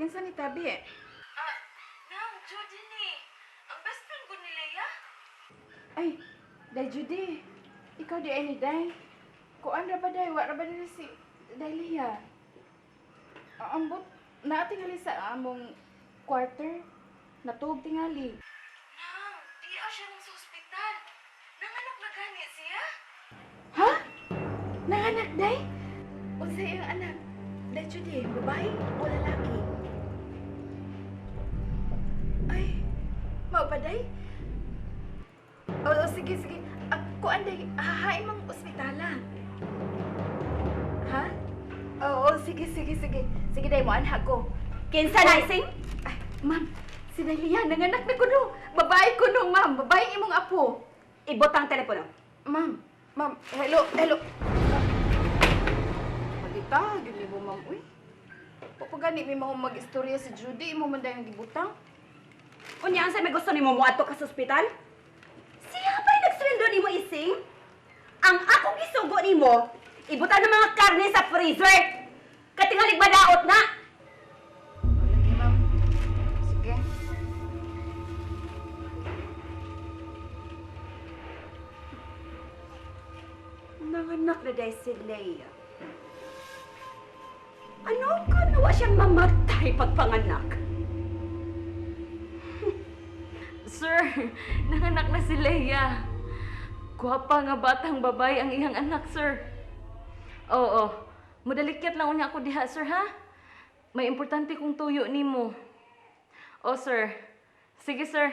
Kinsa ni tabi? Nang, Judy ni. Ang best friend ko ni Leia. Ay, Day Judy. Ikaw di ay ni Day. Kuan ra ba Day? Wa ra ba diri si Dahlia? Ambot na tingali sa among quarter. Natuog tingali. Nang, di siya nang sa ospital. Nanganak na gani siya. Ha? Nanganak, Day? Unsa iyang anak? Day Judy, babae o lalaki? Ay, mao ba, Day? Sige, sige. Kuan, Day, hahain mong ospitala. Ha? Oo, sige, sige, sige. Sige, Day, mo anak ko. Kinsa na ising? Ay, ma'am, si Dahlia, nanganak na ko no. Babae ko no, ma'am. Babae imong apo. Ibotang telepono. Ma'am, hello, hello. Malita, gili mo, ma'am. Uy, papagani may mga mag-istorya si Judy, mo man dahil gibutang. Unya, ang may gusto ni mo ato ka sa ospital? Siya ba'y nagsweldo ni mo ising? Ang akong gisugo ni mo, ibutang ng mga karne sa freezer. Katingalig madaot na. Lagi, ma'am. Sige. Nanganak na dahil si Leia. Ano ka nawa siyang mamatay pagpanganak? Sir, nanganak na si Leia. Gwapa nga batang babae ang iyang anak, sir. Oo, modalikyat lang unya ako diha, sir, ha? May importante kong tuyo nimo. Oh, sir. Sige, sir.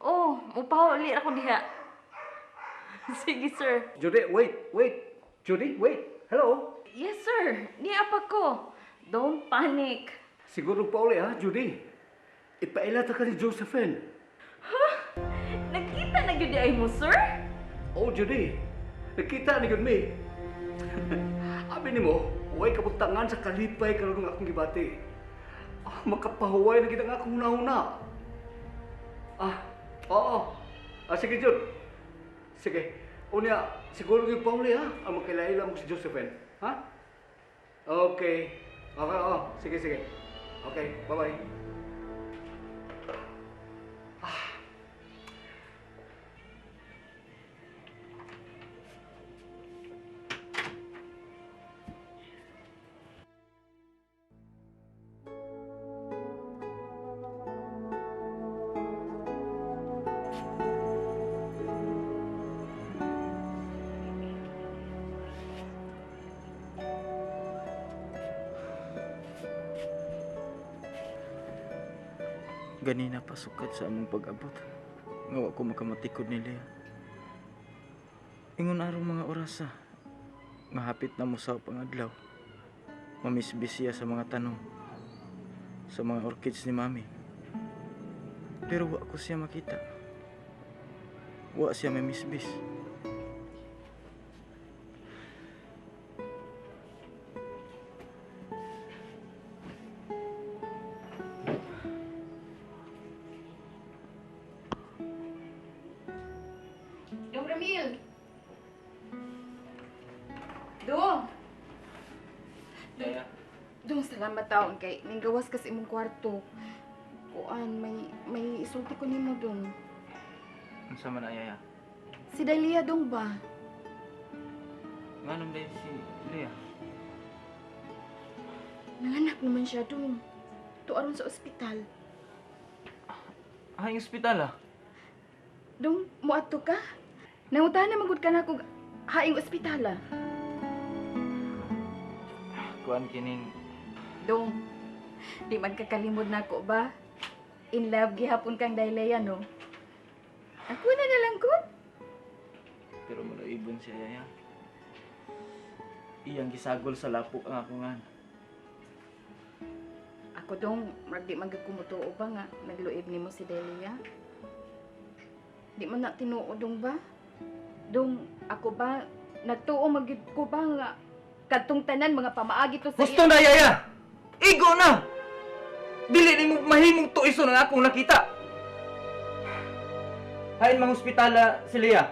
Oh, mupauli ako diha. Sige, sir. Judy, wait. Judy, wait. Hello? Yes, sir. Niapa ko. Don't panic. Siguro pa uli ha, Judy. Ipailata ka ni Josephine. Nakita na gyud ay mo, sir? Oh, Judy. Nakita ni me. Abi ni mo, huwag kabutangan sa kalipay karon ng akong gibati. Makapahuway na kita nga akong huna-huna. Oo. Sige, Jud. Sige. Unya, siguro yung pauli ha. Ang magkailaila mo si Josephine. Ha? Okay. Okay, oo. Sige. Okay, bye-bye. Ganina pa sukat sa among pag-abot. Ngawa ko makamatikod ni Lea. Ingon arong mga orasa. Mahapit na mo sa pangadlaw. Mamisbis siya sa mga tanong. Sa mga orchids ni Mami. Pero wa ko siya makita. Wa siya mamisbis. Dong Ramil! Dong! Lea, Dong, salamat taon kay ninggawas kasi imong kwarto. Kuan, may isulti ko nimo dong. ang sama na ayaya. Si Dahlia dong ba? Nga nung dahil si Lea. Nanganak naman siya dong. Tuaron sa ospital. Ay, ospital ah. Dong, muadto ka? Nangutahan na magud ka na kung haing ospital ah. Kuan kining Dong, di man kakalimod na ako ba? In love gihapon kang Dahlia, no? Ako na lang ko. pero malaibon si ayaya. Iyang gisagol sa lapok ang ako nga. Ako dong, di man kumutuo ba nga nagluib nimo si Dahlia? Di man na tinuo dong ba? Dong, ako ba nagtuo magid ko ba nga kadtong tanan mga pamaagi to sa Gusto na yaya! Igo na! Dili ni mo mahimong tuiso ng akong nakita. Hain mang ospitala si Lea.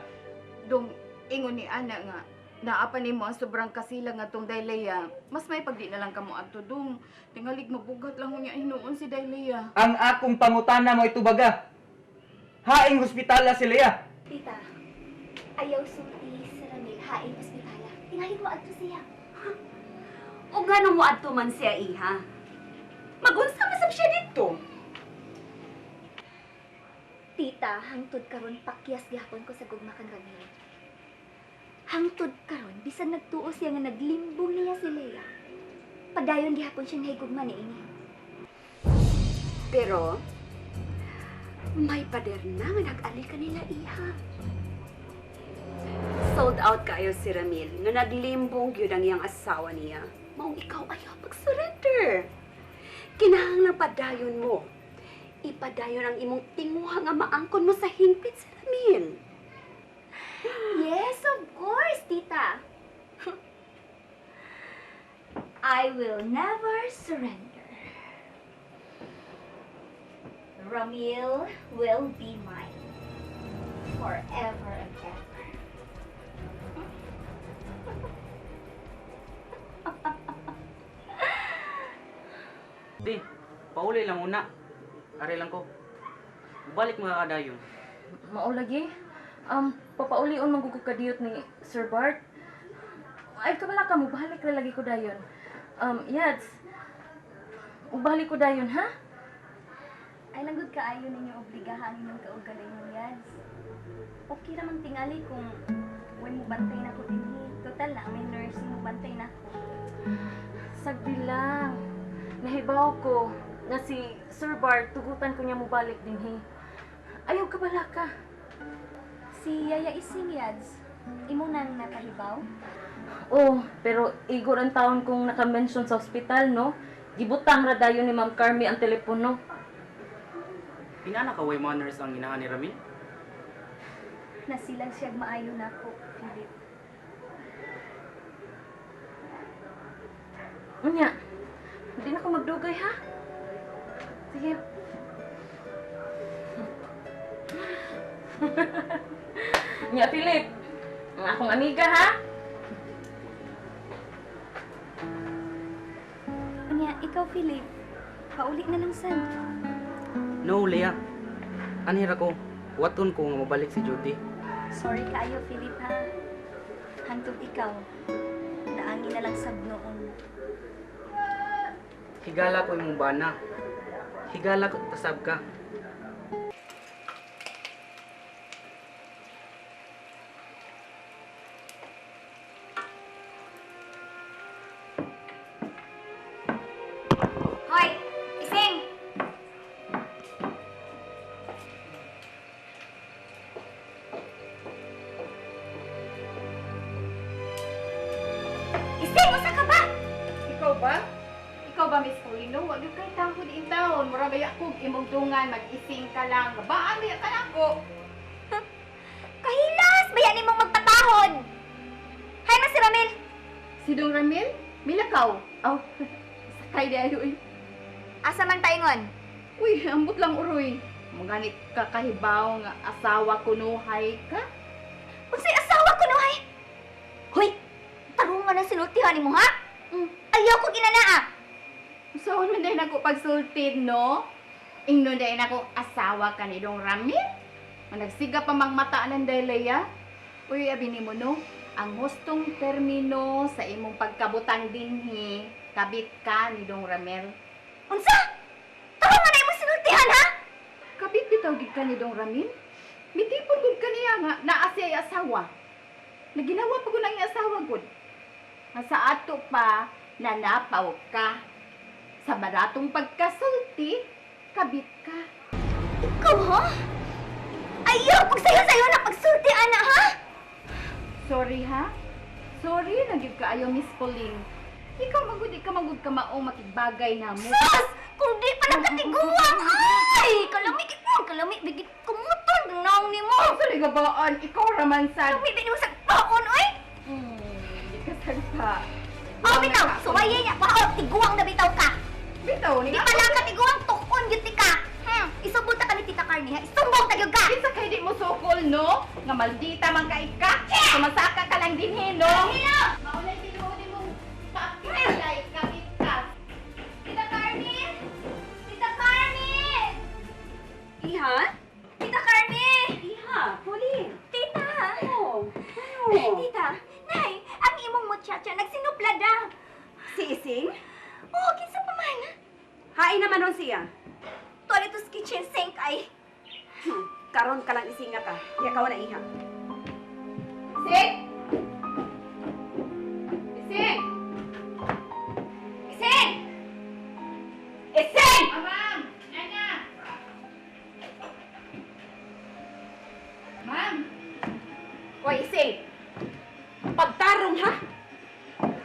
Dong, ingon ni ana nga Naapan nimo ang sobrang kasilang atong Daylea. Mas may pagdi na lang kamo adto dong. Tingalig mabugat lang unya hinuon si Daylea. Ang akong pangutana mo ito baga. Haing hospitala si Lea. Tita, ayaw sulti sa Ramil haing ospitala. Tingalig mo adto siya. O gano'n mo adto man siya, iha? Magunsa masab siya dito. Tita, hangtod karon pakyas gihapon ko sa gugma kan Ramil. Hangtod karon bisan nagtuo siya nga naglimbong niya si Lea. Padayon gihapon siya nahigugma niini. Pero, may pader na nga nag-ali kanila, iha. Sold out kayo si Ramil nga naglimbong yun ang iyang asawa niya. Maong ikaw ayaw pag-surrender. Kinahanglang padayon mo. Ipadayon ang imong tinguha nga maangkon mo sa hingpit si Ramil. Yes, of course, Tita. I will never surrender. Ramil will be mine. Forever and ever. Di, pauli lang una. Are lang ko. Balik mga kadayon. Mao lagi. Papaulion man gugug kadiyot ni Sir Bart. Ay kabala ka mo balik ra lagi ko dayon. Yads. Ubalik ko dayon ha? Ay langgod kaayo ninyo obligahan inyong kaugalingon, Yads. Okay naman tingali kung when mo bantay na ko dinhi. Total lang, may nurse mo bantay na ko. Sagdi lang. Nahibaw ko na si Sir Bart tugutan ko niya mo balik dinhi. Ayaw kabala ka. Si Yaya Ising, Yads, imo nang nakahibaw? Oh, pero igor ang taon kong naka-mention sa ospital, no? Gibutang ra dayon ni Ma'am Carmi ang telepono. Pinanakaway manners ang inahan ni Ramil. Nasilag siya maayo na ko, Philip. Unya, hindi na ko magdugay, ha? Sige. Unya, Philip. Ang akong amiga, ha? Anya, ikaw, Philip, pauli na lang san. No, Lea. Anhira ko. Waton ko nga mabalik si Judy. Sorry kaayo, Philip, ha? Hantog ikaw. Naangin na lang sab noon. Higala ko imong bana. Higala ko tasab ka. Hoy! Ising! Ising! Usa ka ba? Ikaw ba? Ikaw ba, Miss Paulino? Huwag yung kay tangko din taon. Mura ba yakog imong dungan, mag-ising ka lang. Baan ba ka lang ko? Kahilas! Bayan mong magpatahod! Hay, Mas Ramil! Si Dong Ramil? Milakaw. Aw, sakay di ayo eh. Asa man paingon? Uy, ambot lang uroy. Mga kakahibaw nga asawa ko nuhay ka. Unsay asawa ko no, hay? Hoy! Tarungan ang sinultihan mo, ha? Ayaw ko ginanaa! Usawan man dahil ako pagsultid, no? Ingnon dahil ako asawa ka ni Dong Ramil. Managsiga pa mang mata ng Daylea. Uy, abini mo, no? Ang hustong termino sa imong pagkabutang dinhi, kabit ka ni Dong Ramil. Unsa? Tarungan na imong sinultihan, ha? Kabit bitaw gid ka ni Dong Ramil? Mitipon gud ka niya nga naa siya ay asawa. Naginawa pa gud ang iyang asawa gud. Nga sa ato pa nanapaw ka. Sa baratong pagkasulti, kabit ka. Ikaw, ha? Ayaw pag sayo-sayo na pagsulti, ana, ha? Sorry ha? Sorry, nagyud ka ayaw Miss Pauline. Ikaw magud ka maong makigbagay na mo. Sus! Kung di pa nakatiguan, ay! Kalami, bigit kumuton, naong ni mo! Sorry gabaan, ikaw raman sad. Kalami, bigit mo sa paon, oy! Hindi ka sagpa. Oh, bitaw! Suwaya niya, pa, tiguang na bitaw ka! Bitaw, Di pa lang katiguang tukon, yun ka! Isubot ka ni Tita Carmen. karne, ha? Isumbong tayo ka! Isa kay di mo sukol, no? Nga maldita man ka ika. Sumasaka ka lang din, no? Maulay din mo paakilay, kapit ka. Tita Carmen! Tita Carmen! Iha? Tita Carmen! Iha, Pauline. Tita! Oh, Tita, nay, ang imong muchacha nagsinuplada. Si Ising? Oh, kinsa pa man. Hain naman nun siya. Toiletos kitchen sink ay. Karon ka lang isinga ka. Kaya ka na iha. Ising! Ising! Ising! Ising! Ma'am! Nana! Ma'am! Hoy, Ising! Pagtarong, ha?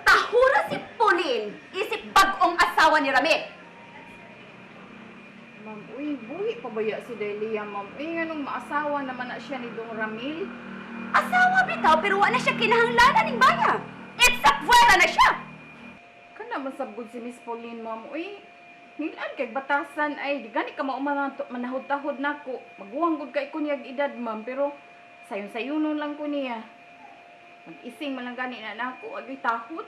Tahura si Pauline, isip bagong asawa ni Ramil. Ma'am, uy, buhi pa ba ya si Delia, ma'am? Uy, anong maasawa naman na siya ni Dong Ramil? Asawa bitaw, pero wala na siya kinahanglanan ng baya. It's a fuera na siya. Kana masabod si Miss Pauline, ma'am. Uy, nilaan kay batasan ay di gani ka manahod-tahod nako. Maguwang gud kay ko niyag edad, ma'am, pero sayon-sayonon lang ko niya. Mag-ising man lang gani na nako, agi tahod.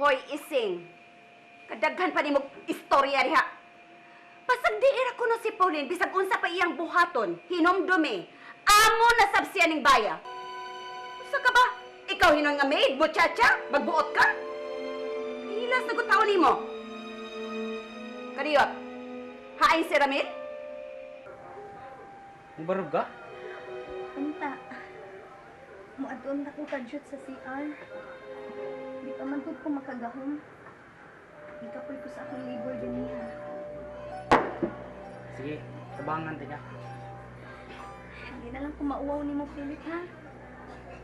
Hoy, Ising. Kadaghan pa ni mo istorya diha. Pasag diira ko no si Pauline, bisag unsa pa iyang buhaton, hinomdumi. Amo na sabsiya ning baya. Usa ka ba? Ikaw hinon nga maid, muchacha? Magbuot ka? Hilas na gutaw nimo. Kadiyot. Hain si Ramil? Mubarog ka? Punta. Muadon na ko kadyot sa CR. Di pa man ko makagahom. Ikapoy ko sa akong labor din niya. Sige, tabangan ka. Hindi na lang ko mauwaw ni mo pilit ha.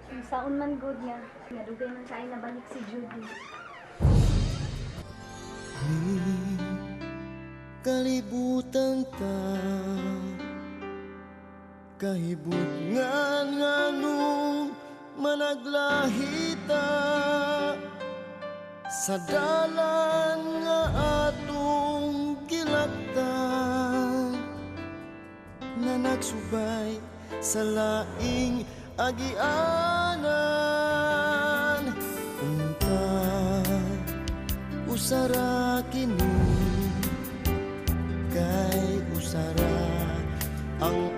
Kung saon man good niya. Nadugay man kayo na balik si Judy. Kalibutan ta kahibut nga nung managlahita sa dalan nga atong gilaktan na nagsubay sa laing agianan unta usara kini kay usara ang